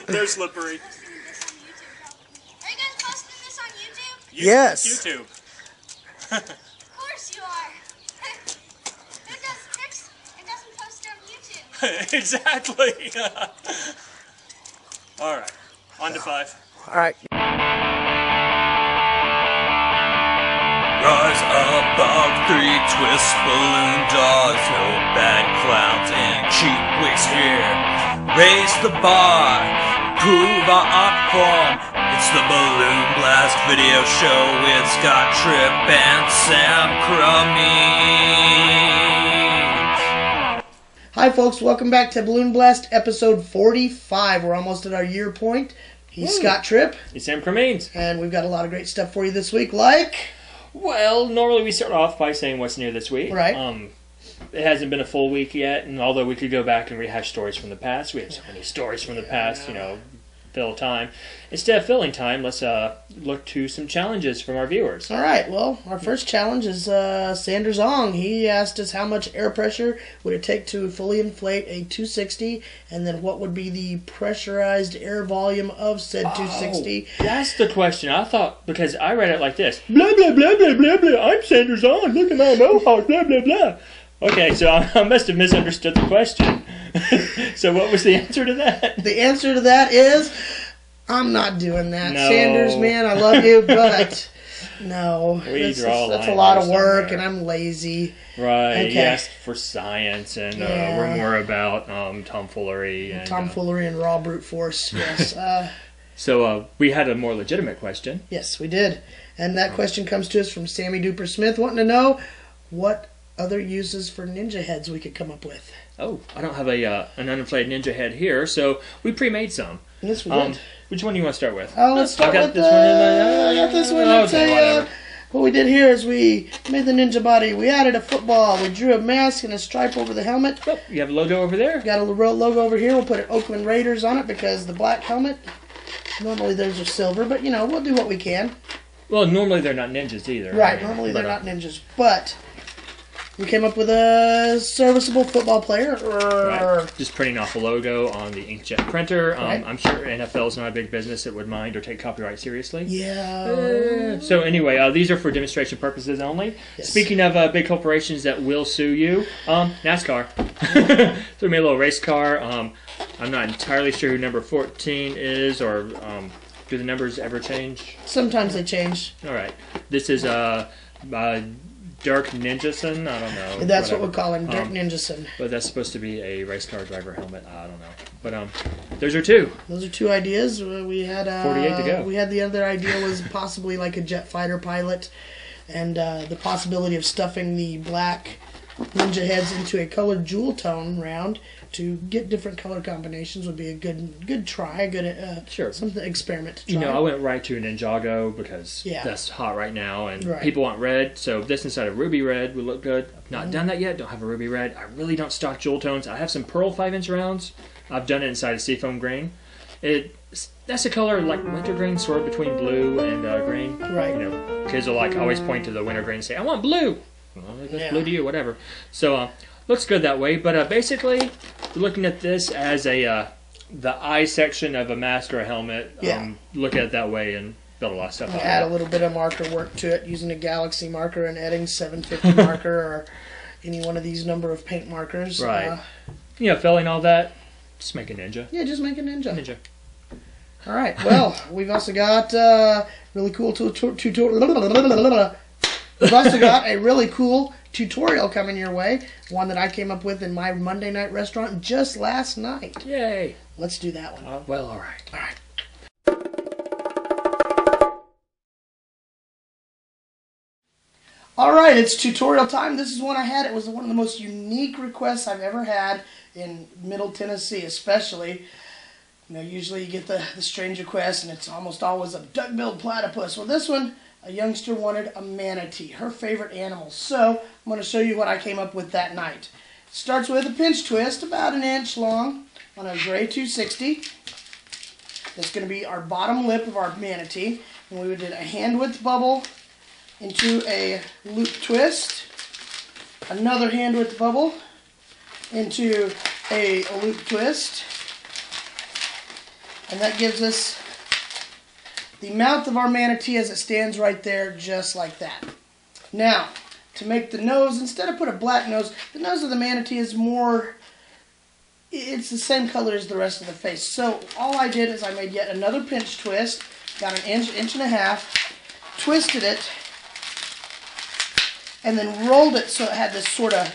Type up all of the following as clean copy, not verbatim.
They're slippery. Are you guys posting this on YouTube? Yes. YouTube. Of course you are. Who does pics and doesn't post it on YouTube? Exactly. All right. On to 5. All right. Rise above 3 twist balloon dogs, no bad clowns and cheap wigs here. Raise the bar, prove our art form. It's the Balloon Blast video show with Scott Tripp and Sam Crummy. Hi, folks. Welcome back to Balloon Blast, episode 45. We're almost at our year point. He's Scott Tripp. It's Sam Crummy. And we've got a lot of great stuff for you this week, like... Well, normally we start off by saying what's new this week. Right. It hasn't been a full week yet, and although we could go back and rehash stories from the past, we have so many stories from the past, fill time. Instead of filling time, let's look to some challenges from our viewers. All right. Well, our first challenge is Sanders Ong. He asked us how much air pressure would it take to fully inflate a 260, and then what would be the pressurized air volume of said 260. That's the question. I thought, because I read it like this. Blah, blah, blah, blah, blah, blah. I'm Sanders Ong. Look at my mohawk. Blah, blah, blah. Okay, so I must have misunderstood the question. So what was the answer to that? The answer to that is, I'm not doing that. No. Sanders, man, I love you, but no. That's a lot of work, and I'm lazy. Right, Okay. he asked for science, and we're more about tomfoolery. And, Tomfoolery and raw brute force, yes. So we had a more legitimate question. Yes, we did. And that question comes to us from Sammy Duper Smith, wanting to know what other uses for ninja heads we could come up with. Oh, I don't have an uninflated ninja head here, so we pre-made some. Yes, we did. Which one do you want to start with? Oh, let's start with this one in my... I got this one. Okay, whatever. What we did here is we made the ninja body. We added a football. We drew a mask and a stripe over the helmet. Oh, you have a logo over there? Got a logo over here. We'll put an Oakland Raiders on it because the black helmet, normally those are silver, but, we'll do what we can. Well, normally they're not ninjas either. Right, normally they're not ninjas, but... we came up with a serviceable football player. Right. Just printing off a logo on the inkjet printer. Right. I'm sure NFL's not a big business that would mind or take copyright seriously. Yeah. So anyway, these are for demonstration purposes only. Yes. Speaking of big corporations that will sue you, NASCAR. Threw me a little race car. I'm not entirely sure who number 14 is, or do the numbers ever change? Sometimes they change. All right. This is Dirk Ninjason? I don't know. That's what we call him, Dirk Ninjason. But that's supposed to be a race car driver helmet. I don't know. But those are two. Those are two ideas. We had 48 to go. We had the other idea was possibly like a jet fighter pilot, and the possibility of stuffing the black ninja heads into a colored jewel tone round to get different color combinations would be a good try, a good Sure. something experiment to try. I went right to Ninjago because that's hot right now, and people want red. So this inside of ruby red would look good. I've not done that yet. Don't have a ruby red. I really don't stock jewel tones. I have some pearl 5-inch rounds. I've done it inside a seafoam green. That's a color like wintergreen, sort of between blue and green. Right. Kids will always point to the wintergreen and say, "I want blue." Well, that's blue to you, whatever. So looks good that way. But basically, you're looking at this as the eye section of a mask or a helmet. Look at it that way and build a lot of stuff out. Add a little bit of marker work to it using a Galaxy marker, an Eddings 750 marker, or any one of these number of paint markers. Right. Filling all that. Just make a ninja. Yeah, just make a ninja. Ninja. All right. Well, we've also got really cool tutorial. We've also got a really cool tutorial coming your way. One that I came up with in my Monday night restaurant just last night. Yay. Let's do that one. Well, all right. All right. All right, it's tutorial time. This is one I had. It was one of the most unique requests I've ever had in Middle Tennessee, especially. Usually you get the strange request, and it's almost always a duck-billed platypus. Well, this one, a youngster wanted a manatee, her favorite animal. So I'm going to show you what I came up with that night. It starts with a pinch twist, about 1 inch long, on a gray 260. That's going to be our bottom lip of our manatee. And we did a hand width bubble into a loop twist, another hand width bubble into a loop twist, And that gives us the mouth of our manatee as it stands right there, just like that. Now, to make the nose, instead of put a black nose, the nose of the manatee is more, it's the same color as the rest of the face. So all I did is I made yet another pinch twist, got an inch, inch and a half, twisted it, and then rolled it so it had this sort of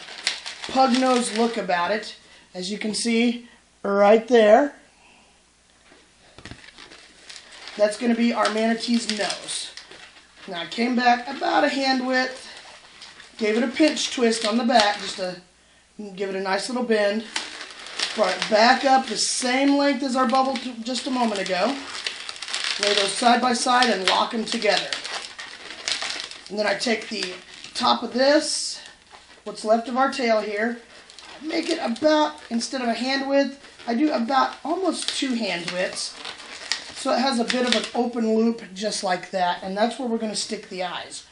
pug nose look about it, as you can see right there. That's going to be our manatee's nose. Now I came back about a hand width, gave it a pinch twist on the back, just to give it a nice little bend. Brought it back up the same length as our bubble just a moment ago. Lay those side by side and lock them together. And then I take the top of this, what's left of our tail here, make it about, instead of a hand width, I do about almost 2 hand widths. So it has a bit of an open loop just like that, and that's where we're going to stick the eyes.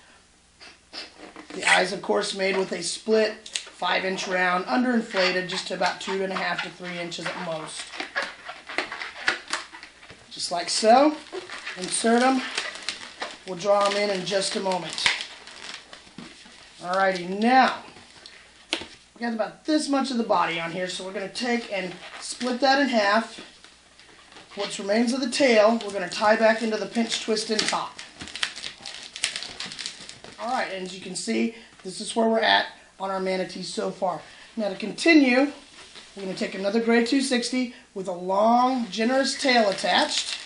The eyes, of course, made with a split 5-inch round, underinflated, just to about 2.5 to 3 inches at most. Just like so. Insert them. We'll draw them in just a moment. Alrighty, now we got about this much of the body on here, so we're going to take and split that in half. What remains of the tail, we're going to tie back into the pinch twist in top. Alright, and as you can see, this is where we're at on our manatee so far. Now to continue, we're going to take another gray 260 with a long, generous tail attached.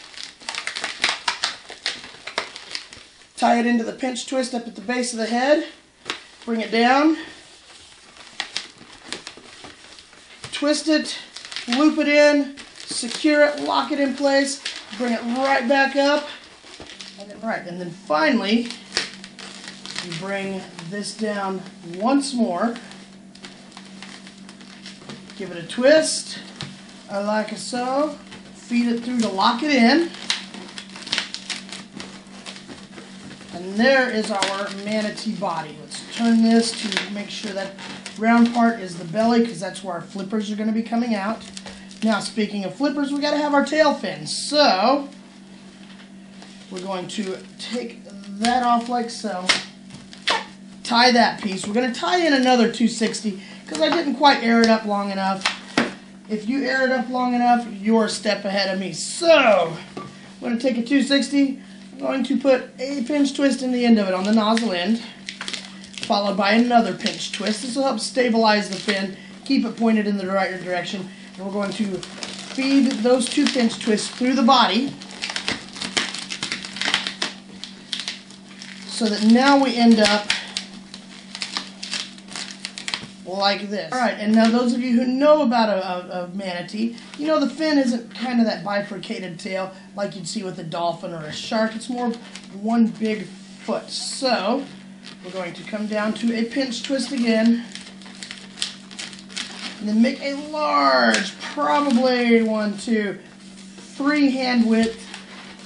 Tie it into the pinch twist up at the base of the head. Bring it down. Twist it, loop it in, secure it, lock it in place, bring it right back up, and then finally you bring this down once more, give it a twist, like so, feed it through to lock it in, and there is our manatee body. Let's turn this to make sure that round part is the belly, because that's where our flippers are going to be coming out. Now, speaking of flippers, we got to have our tail fins. So we're going to take that off like so. Tie that piece. We're going to tie in another 260 because I didn't quite air it up long enough. If you air it up long enough, you're a step ahead of me. So I'm going to take a 260. I'm going to put a pinch twist in the end of it on the nozzle end, followed by another pinch twist. This will help stabilize the fin, keep it pointed in the right direction. And we're going to feed those 2 pinch twists through the body so that now we end up like this. Alright, and now those of you who know about a manatee, you know the fin isn't kind of that bifurcated tail like you'd see with a dolphin or a shark. It's more one big foot. So we're going to come down to a pinch twist again, and then make a large, probably 1, 2, 3 hand width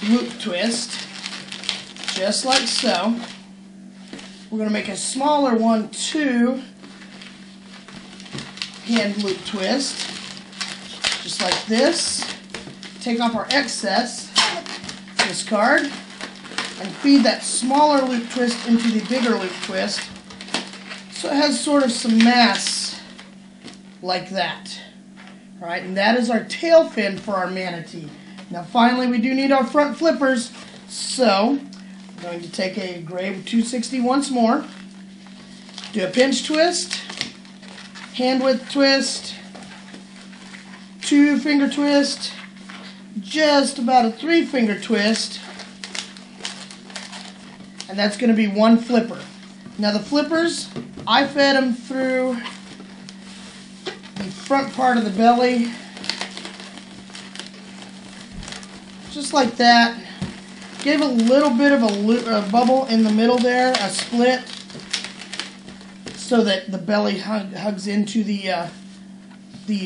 loop twist, just like so. We're going to make a smaller 1, 2 hand loop twist, just like this. Take off our excess, discard, and feed that smaller loop twist into the bigger loop twist so it has sort of some mass like that. Alright, and that is our tail fin for our manatee. Now finally we do need our front flippers, so I'm going to take a gray 260 once more, do a pinch twist, hand width twist, 2 finger twist, just about a 3 finger twist, and that's going to be 1 flipper. Now the flippers, I fed them through the front part of the belly, just like that. Gave a little bit of a bubble in the middle there, a split, so that the belly hugs into the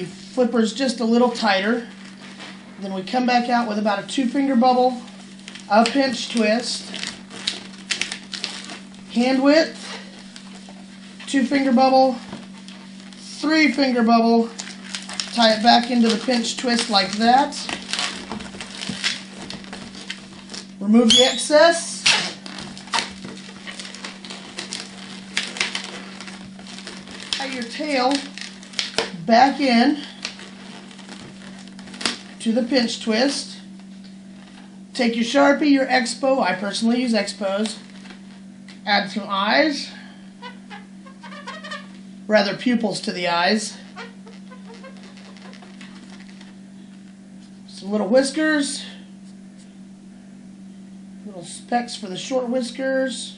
flippers just a little tighter. Then we come back out with about a 2-finger bubble, a pinch twist, hand width, 2-finger bubble, 3-finger bubble, tie it back into the pinch twist like that, Remove the excess. Tie your tail back in to the pinch twist. Take your Sharpie, your Expo, I personally use Expos. Add some eyes, rather pupils to the eyes. Some little whiskers. Little specks for the short whiskers.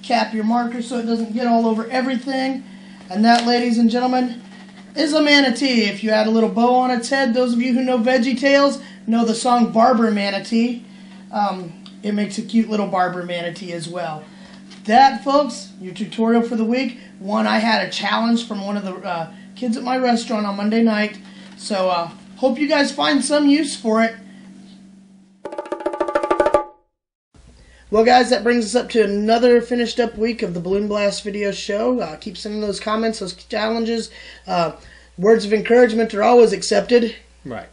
Cap your marker so it doesn't get all over everything. And that, ladies and gentlemen, is a manatee. If you add a little bow on its head, those of you who know Veggie Tales know the song Barber Manatee. It makes a cute little barber manatee as well. That, folks, your tutorial for the week. One, I had a challenge from one of the kids at my restaurant on Monday night. So, hope you guys find some use for it. Well, guys, that brings us up to another finished up week of the Balloon Blast video show. Keep sending those comments, those challenges. Words of encouragement are always accepted. Right.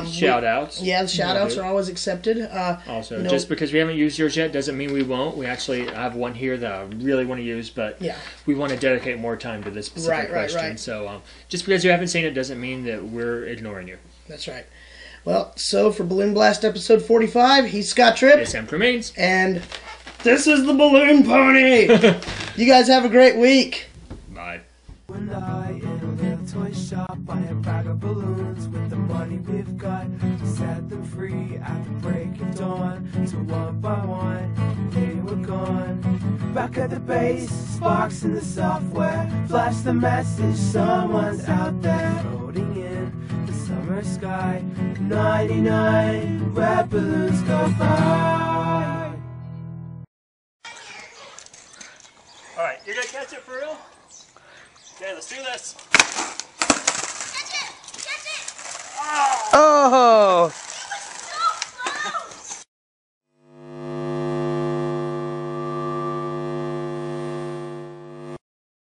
Shout-outs. Yeah, the shout-outs are always accepted. Also, you know, just because we haven't used yours yet doesn't mean we won't. We actually have one here that I really want to use, but we want to dedicate more time to this specific question. Right. So just because you haven't seen it doesn't mean that we're ignoring you. That's right. Well, so for Balloon Blast episode 45, he's Scott Tripp. Yes, I'm Cremains. And this is the Balloon Pony. You guys have a great week. Bye. When I in a little toy shop buy a bag of balloons with the money we've got, set them free at the break of dawn. So one by one, they were gone. Back at the base, sparks in the software, flash the message, someone's out there. Floating in the summer sky, 99 red balloons go by. Alright, you're gonna catch it for real? Okay, let's do this. Catch it! Catch it! Oh!